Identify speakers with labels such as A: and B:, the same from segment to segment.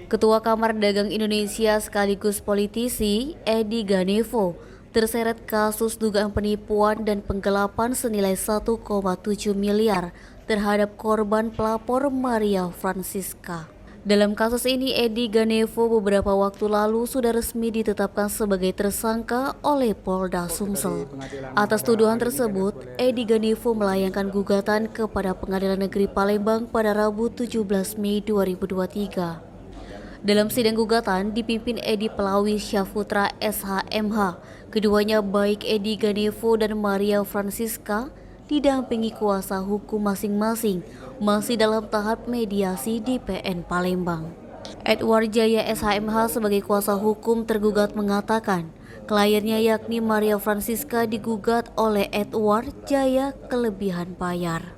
A: Ketua Kamar Dagang Indonesia sekaligus politisi Edi Ganevo terseret kasus dugaan penipuan dan penggelapan senilai 1,7 miliar terhadap korban pelapor Maria Francisca. Dalam kasus ini, Edi Ganevo beberapa waktu lalu sudah resmi ditetapkan sebagai tersangka oleh Polda Sumsel. Atas tuduhan tersebut, Edi Ganevo melayangkan gugatan kepada Pengadilan Negeri Palembang pada Rabu 17 Mei 2023. Dalam sidang gugatan dipimpin Edi Pelawi Syaputra SHMH, keduanya baik Edi Ganevo dan Maria Francisca didampingi kuasa hukum masing-masing masih dalam tahap mediasi di PN Palembang. Edward Jaya SHMH sebagai kuasa hukum tergugat mengatakan kliennya yakni Maria Francisca digugat oleh Edward Jaya kelebihan bayar.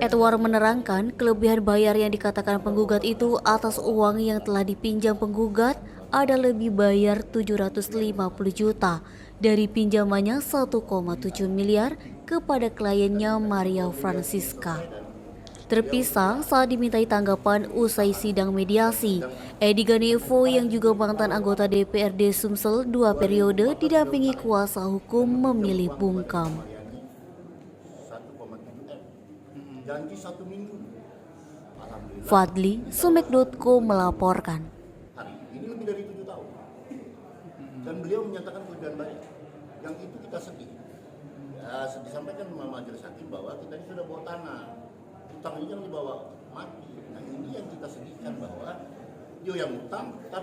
A: Edward menerangkan kelebihan bayar yang dikatakan penggugat itu atas uang yang telah dipinjam penggugat ada lebih bayar 750 juta dari pinjamannya 1,7 miliar kepada kliennya Maria Francisca. Terpisah saat dimintai tanggapan usai sidang mediasi, Edi Ganevo yang juga mantan anggota DPRD Sumsel 2 periode didampingi kuasa hukum memilih bungkam.
B: Janji 1 minggu.
A: Fadli, Sumek.co melaporkan.
B: Hari ini lebih dari 7 tahun. Dan beliau menyatakan kelebihan bayar. Yang itu kita sedih. Ya, disampaikan sama majelis hakim bahwa kita ini sudah bawa tanah. Utang ini yang dibawa mati. Nah ini yang kita sedihkan bahwa dia yang utang, tapi